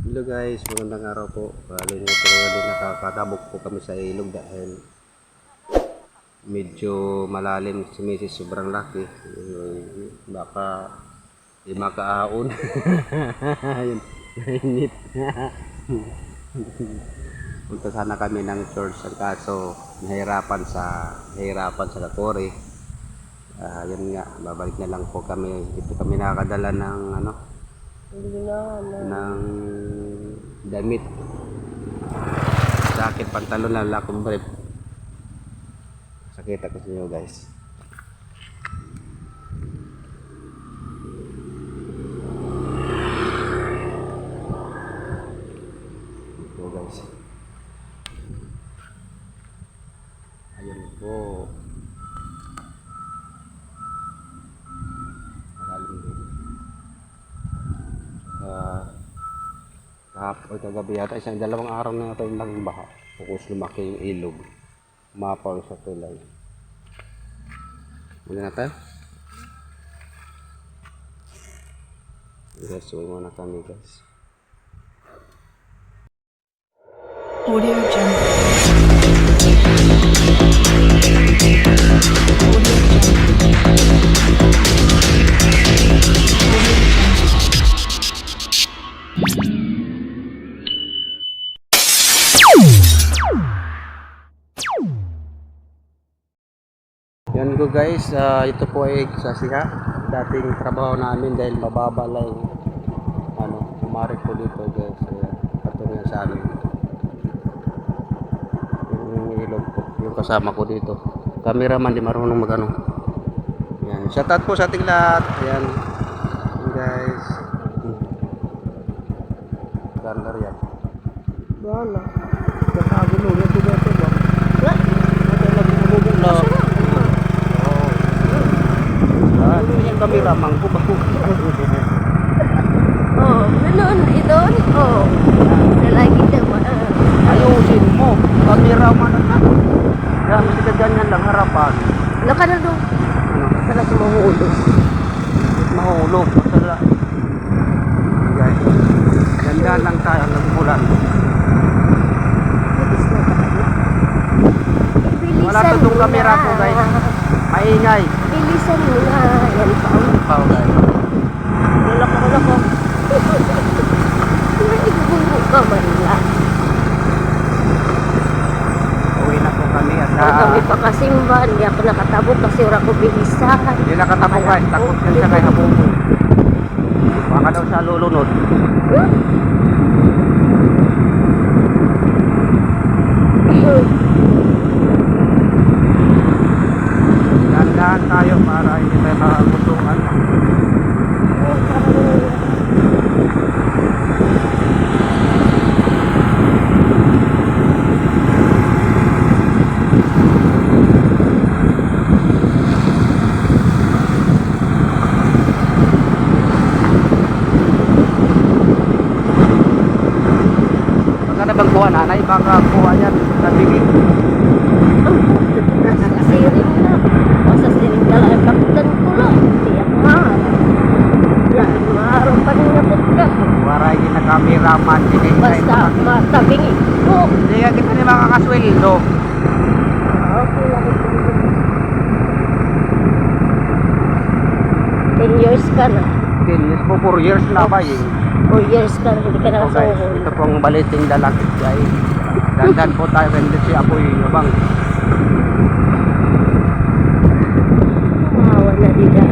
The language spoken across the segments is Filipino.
Hello guys, magandang araw po. Bali nga po rin nakakatabok po kami sa ilog dahil medyo malalim si Mrs. Sobrang laki. Baka di makaahon. Ayun, mainit. Punta sana kami ng church ang kaso nahirapan sa Katore. Yun nga, babalik na lang po kami. Ito kami nakakadala ng ng damit, jacket, pantalon na lakong brief. Sakita ko sa inyo guys. Ito guys, ayun po, malalim din. Kahapon kagabi yata, dalawang araw na ito yung naging baha. Pukus lumaki yung ilog. Umapaw sa tulay. Muna natin. Yes, so muna kami guys. Audio Jungle. Yan ko guys, ito po ay sa dating trabaho namin dahil mababa lang umarik po dito guys. Patungan sa amin yung ilog po, yung kasama ko dito, cameraman di marunong magano. Yan, shout out po sa ating lahat. Yan guys, ganda yan. Wala kakagulo na ito ba? Yung cameraman ko ba? Ganun, idon. Lagi naman. Ayusin mo, cameraman na. Kaya masih ka ganyan lang harapan. Ano ka na doon? Talaga mahulog. Mahulog. Masala. Guys, ganyan lang tayo ang nagbulan. Wala to itong camera ko guys. Maingay. Bilisan mo na. Yan pa. Pao guys. Wala ko. Igbubungo ka Manila. Uwi na po kami at Kami pa kasimba. Hindi ako nakatabok kasi wala ko bilisan. hindi nakatapos guys. Takot yan siya kay Habubo. Baka daw siya lulunod. Dahan tayo para hindi tayo makagutungan. Baka na bang kuha nanay? Baka kuha yan sa biging. Siring na. O sa siring ka lang. Kapitan ko lang. Tiyak mahal. Yan. Maharong pa rin napot ka. Waray na cameraman. Basta matabingi ko. Hindi ka kita ni makakasweldo. Okay lang ito. 10 years ka na. 10 years po, 4 years na ba yun? 4 years ka na. Hindi ka na Okay, kasuhol. ito pong baliting dalakit guys. Dandan po tayo hindi si Apoy Yabang. Mahawa na dila.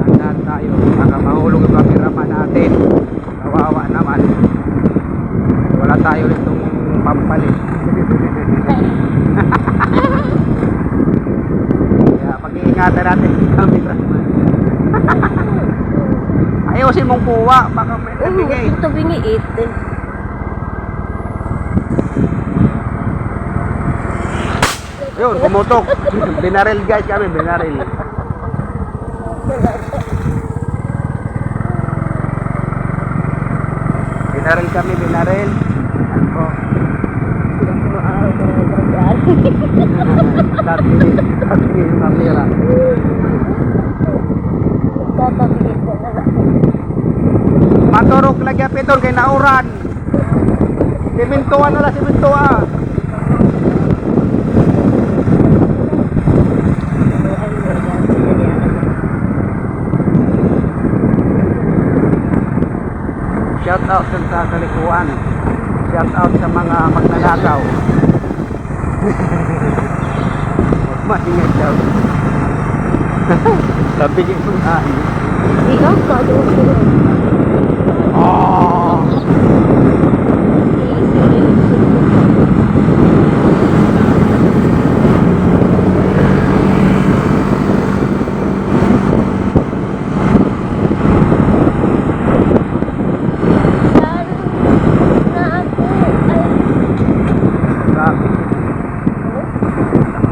Dandan tayo. Baka mahulog yung cameraman natin. Kawawa naman. Wala tayo nitong pampalit. Kaya pag-iingatan natin yung cameraman. Ayusin mong kuha. Baka may nabigay. Ito bingiit eh. Yun, pumutok. Binaril guys kami, binaril. Binaril kami, binaril. Yan po. Dati yung camera. Tatapigit ka na. Maturok lagi apiton kay nauran. Simintuan na lang, simintuan. Shout out dun sa kalikuan. Shout out sa mga magnanakaw. Maingay daw. Sabi ko yung ani. Ikaw, kadoon sila. Oh!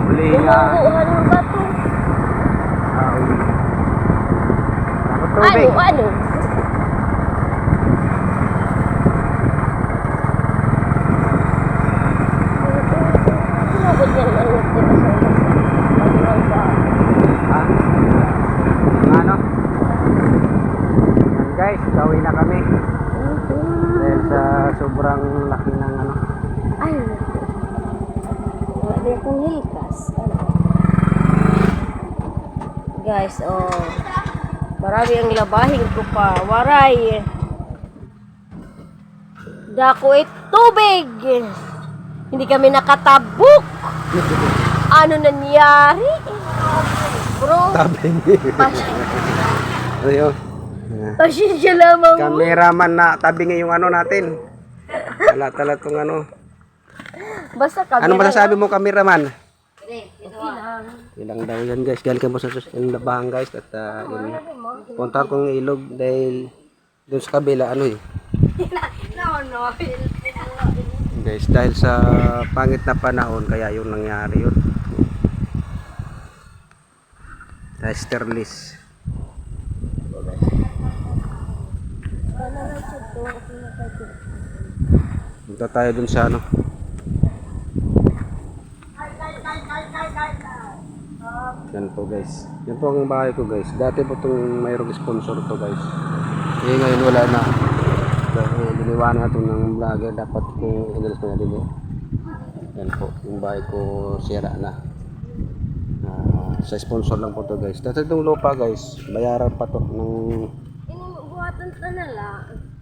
Huli nga. Umuuhan ng bato. Tubig. Ano? Sinabot niya naman yung tira sa Ano? Yan guys, gawin na kami. Dahil sa sobrang laki ng ano. Ay, wala akong hilkas. Guys, oh. Marami ang labahin ko pa. Waray. Dako tubig. Hindi kami nakatabok. Ano nangyari? Bro, Tabi. Ayun. pasensya lamang mo. Cameraman na tabi nga yung ano natin. Tala tong ano. Basta kami. Ano masasabi mo cameraman? Okay lang. Ilang daw yan guys. Galing ka mo sa yung labahan guys. At yun. Punta kong ilog dahil dun sa kabila ano eh. No. Guys, dahil sa pangit na panahon kaya yung nangyari yun. Sterlis. Punta tayo dun sa ano. Yan po guys. Yan po ang bahay ko guys. Dati po itong mayroong sponsor to guys. Eh ngayon wala na. Dahil diniwanan na ito ng vlogger. Dapat kung inalis ko na din eh. Yan po. Yung bahay ko sira na. Sa sponsor lang po to guys. Dati itong lupa guys. Bayaran pa to ng Buhatan ta na lang.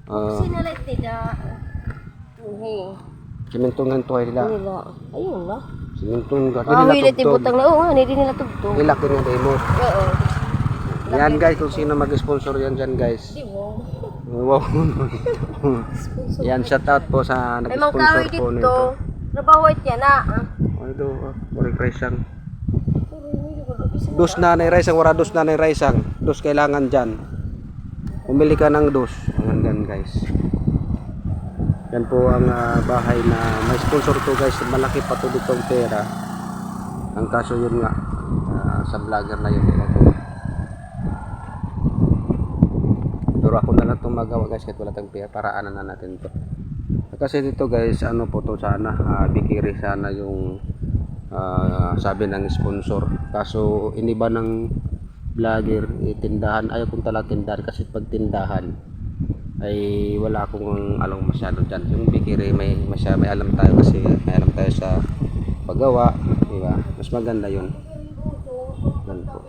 uh, Sinalit nila. simentungan to nila. Ayun na. Simentungan. Mawilit ibutang na. Oo, hindi nila tugtog. Ilaki ng demo. Oo. Yan guys. Kung sino mag-sponsor yan dyan guys. Di mo. Wow. Yan, shout out po sa May mga nag-sponsor kahoy po nito. dito. Nabawit yan na. Ano ito? Warik Raisang. Dos na na Raisang. Wala dos na na Raisang. Dos kailangan dyan. Umili ka ng dos. Ayan guys. Yan po ang bahay na may sponsor to guys. Malaki pa to ditong pera. Ang kaso yun nga. Sa vlogger na yun. Pero ako na lang itong magawa guys kahit wala tayong pera. Paraanan na natin to. Kasi dito guys, ano po to sana, bikiri sana yung sabi ng sponsor. Kaso iniba ng vlogger, tindahan. Ayaw kong talaga tindahan kasi pag tindahan ay wala akong alam masyado dyan. Yung bikiri may alam tayo kasi may alam tayo sa paggawa. Diba? Mas maganda yun. Ganun po.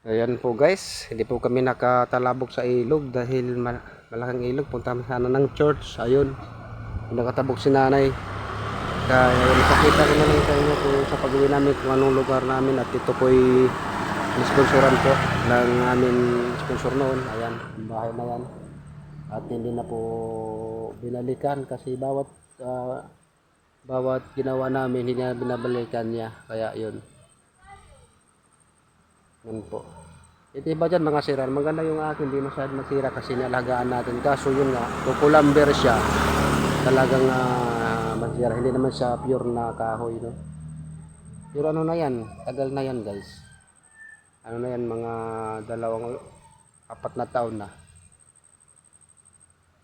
Ayan po guys, hindi po kami nakatalabog sa ilog dahil malaking ilog. Punta sana ng church. Ayun, nakatabog si nanay. Kaya ipakita ko na lang sa inyo kung sa pag-uwi namin kung anong lugar namin. At ito po ay sponsoran po ng aming sponsor noon. Ayan, bahay na yan. At hindi na po binalikan kasi bawat ginawa namin hindi na binabalikan niya. Kaya yun. Yan po. Ito iba dyan mga sira. Maganda yung akin. Hindi masyadong masira kasi nialagaan natin. Kaso yun nga. Kukulamber siya. Talagang masira. Hindi naman siya pure na kahoy. No? Pero ano na yan. Tagal na yan guys. Ano na yan. Mga 4 na taon na.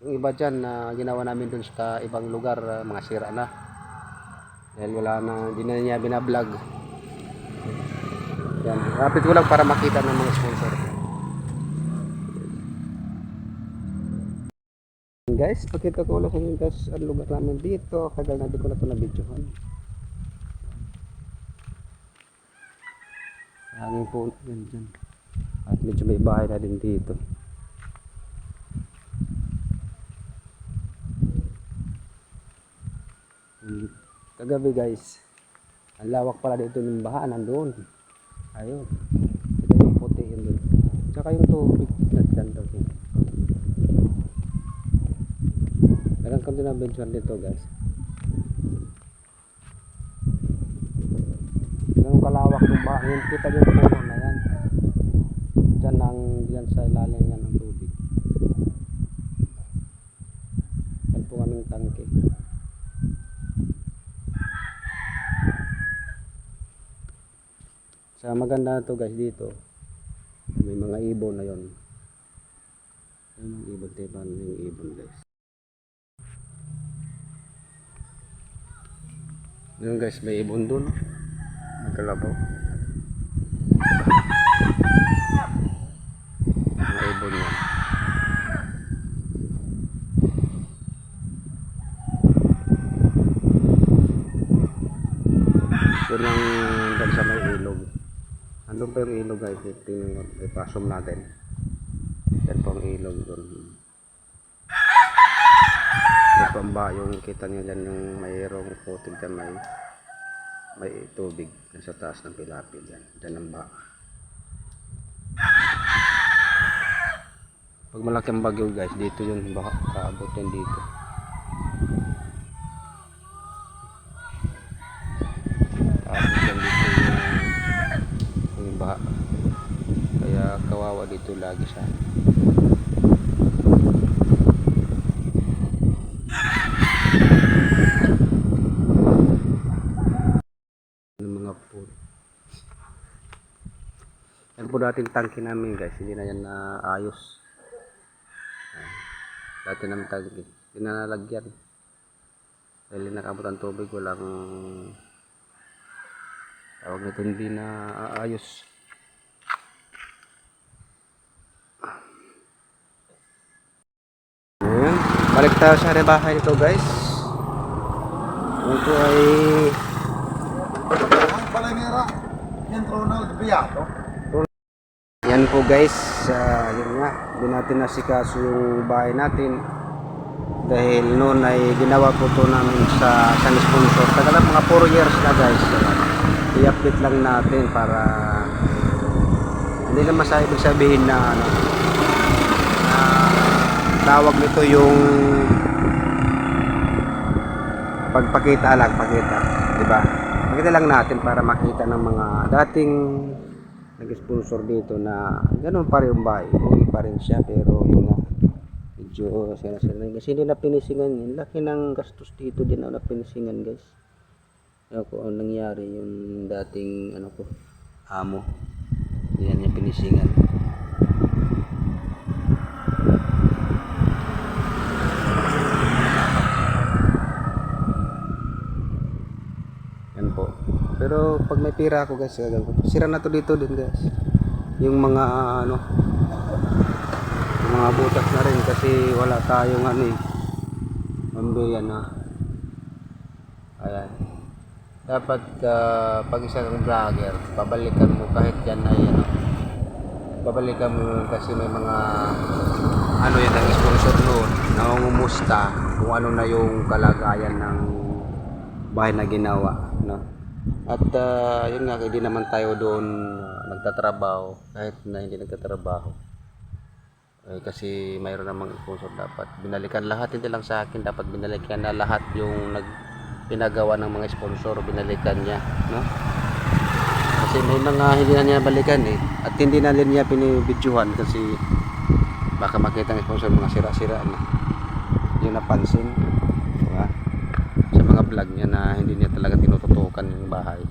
Yung iba dyan na ginawa namin dun sa ibang lugar. Mga sira na. Dahil wala na. Hindi na niya binablog. Yan. Rapid ko lang para makita ng mga sponsor. Guys, pakita ko ulit sa inyo guys ang lugar namin dito. Kagal na di ko na ito na-videohan. Hangin po yan dyan. At medyo may bahay na din dito. Kagabi guys, ang lawak pala dito ng baha nandun. Ayun. Ito yung puti yun dun. Tsaka yung tubig nagdanda ko. Meron kami na benchuan dito guys. Ganun kalawak ng baha. Yung kita yung puno na yan. Diyan sa ilalim yan ng tubig. Yan po kaming tangke. Sa maganda na to guys dito. May mga ibon na yon. May mga ibon, diba? Yung ibon guys. Yun guys, may ibon dun. Nagkalabaw. Mga ibon yan. Yun ang dyan sa may ilog. Andun pa yung ilog guys. Ito yung ipasom natin. Yan po ang ilog dun. Yung pamba, yung kita nyo dyan yung mayroong putik dyan may tubig sa taas ng pilapil yan. Dyan ang ba. Pag malaki ang bagyo guys, dito yun baka kaabot yan dito. Kaabot yan dito yung baha. Kaya kawawa dito lagi sa mga pool. Yan po dating tangke namin guys, hindi na yan na ayos. Dati namin tangke, hindi na nalagyan. Dahil nakabot ang tubig, walang tawag nito, hindi na ayos. Ayan, balik tayo sa rebahay nito guys. Ito ay Ang palangira, yan Ronald Beato. yan po guys, yun nga, hindi natin nasikaso yung bahay natin dahil noon ay ginawa po to namin sa isang sponsor. Tagal na, mga 4 years na guys. I-update lang natin para hindi naman sa ibig sabihin na ano, tawag nito yung pagpakita lang, pakita, di ba? Pakita lang natin para makita ng mga dating nag-sponsor dito na ganoon pa rin yung bahay. Uwi pa rin siya pero yun nga, medyo sira-sira na kasi hindi na pinisingan yun. Laki ng gastos dito din na pinisingan guys. Ako ang nangyari yung dating ano ko, amo. Hindi na niya pinisingan. Yan po. Pero pag may pira ako guys, gagawin ko. Sira na to dito din guys. Yung mga ano, yung mga butas na rin kasi wala tayong ano eh. Mambayan na. Ayan. Dapat pag isa kang vlogger, babalikan mo kahit yan ay ano. Babalikan mo kasi may mga ano yun ang sponsor noon, nangungumusta kung ano na yung kalagayan ng bahay na ginawa, no? At yun nga, hindi naman tayo doon nagtatrabaho kahit na hindi nagtatrabaho. Kasi mayroon namang sponsor, dapat binalikan lahat, hindi lang sa akin, dapat binalikan na lahat yung pinagawa ng mga sponsor, binalikan niya, no? Kasi may mga hindi na niya balikan eh, at hindi na rin niya pinibidyohan kasi baka makita ng sponsor mga sira-sira na yung napansin, diba? Sa mga vlog niya na hindi niya talaga tinututukan yung bahay.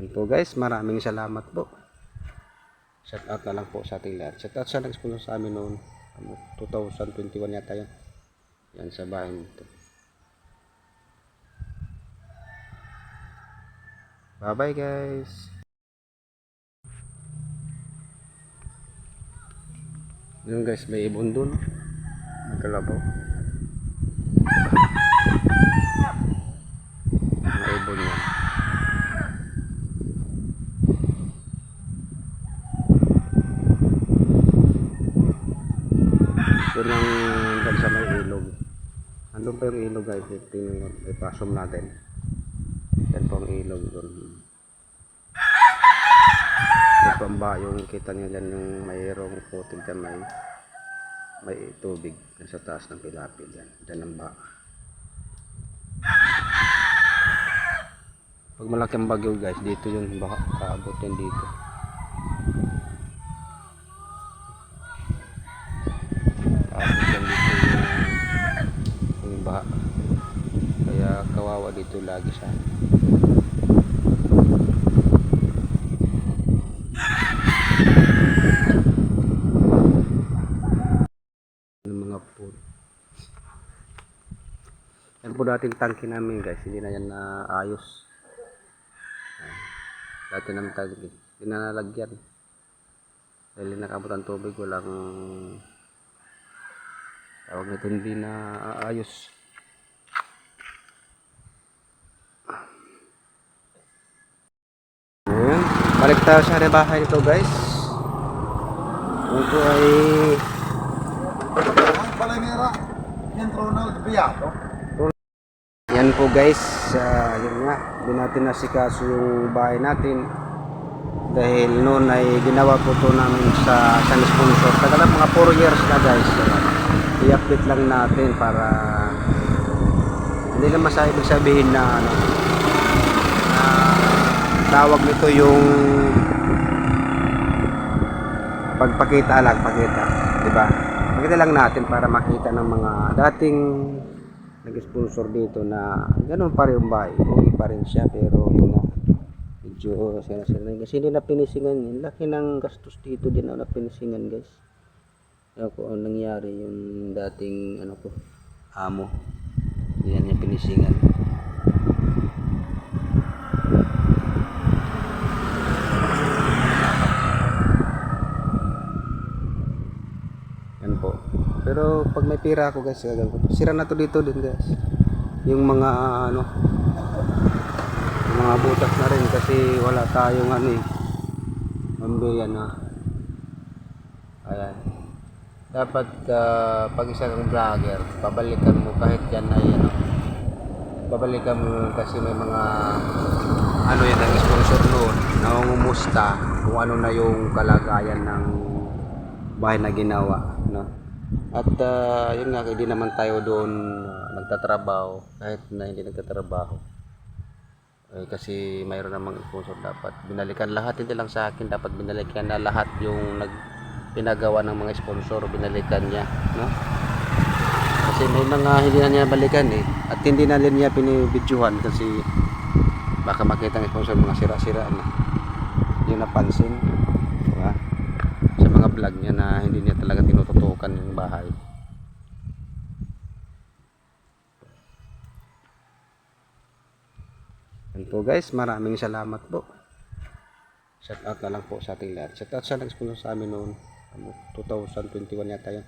Yan po guys, maraming salamat po. Shout out na lang po sa ating lahat. Shout out sa nag-sponsor sa amin noon, 2021 yata yun. Yan sa bahay nito. Bye bye guys. Yun guys, may ibon dun. May kalabaw. May ibon yan. Yun ang dahil sa may ilog. Andun pa yung ilog guys. Tingnan, ipasok natin. Yan po ang ilog doon. Yan po ang yung kita nyo dyan yung mayroong putig dyan may tubig sa taas ng pilapil dyan. Dyan ang ba. Pag malaking bagyo guys, dito yung baka kaabot yan dito. Kaabot yan dito yung baha. Kaya kawawa dito lagi siya. Yung mga pool. Yan po dating tangke namin guys, hindi na yan naayos. Dati ng tangke, hindi na nalagyan. Dahil nakabot ang tubig, walang tawag nito, hindi na aayos. Ayan, balik tayo sa bahay nito guys. Ito ay Ang Balanera, Centro Ronald Beato. yan po guys, yun nga, hindi natin nasikaso yung bahay natin dahil noon ay ginawa po to namin sa isang sponsor. Tagal na mga 4 years na guys. I-update lang natin para hindi naman sa ibig sabihin na ano, tawag nito yung pagpakita lang, pakita, di ba? Pakita lang natin para makita ng mga dating nag-sponsor dito na ganoon pa rin yung bahay. Okay pa rin siya pero yun nga, medyo sira-sira kasi hindi na pinisingan yun. Laki ng gastos dito din na pinisingan guys. Ako ang nangyari yung dating ano ko, amo. Yan yung pinisingan. Yan po. Pero pag may pira ako guys, gagawin ko. Sira na to dito din guys. Yung mga ano, yung mga butas na rin kasi wala tayong ano eh. Mambayan na. Ayan. Dapat pag isa kang vlogger, pabalikan mo kahit yan ay ano. Babalikan mo kasi may mga ano yan ang sponsor noon, nangungumusta kung ano na yung kalagayan ng bahay na ginawa, no? At yun nga, hindi naman tayo doon nagtatrabaho kahit na hindi nagtatrabaho. Kasi mayroon namang sponsor, dapat binalikan lahat, hindi lang sa akin, dapat binalikan na lahat yung pinagawa ng mga sponsor, binalikan niya, no? Kasi may mga hindi na niya balikan eh, at hindi na rin niya pinibidyohan kasi baka makita ng sponsor mga sira-sira na yung napansin, diba? Sa mga vlog niya na hindi niya talaga tinututukan yung bahay. Yan po guys, maraming salamat po. Shout out na lang po sa ating lahat. Shout out sa nag-sponsor sa amin noon 2021 yata yun.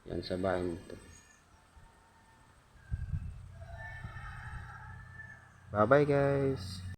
Yan sa bahay nito. Bye bye guys.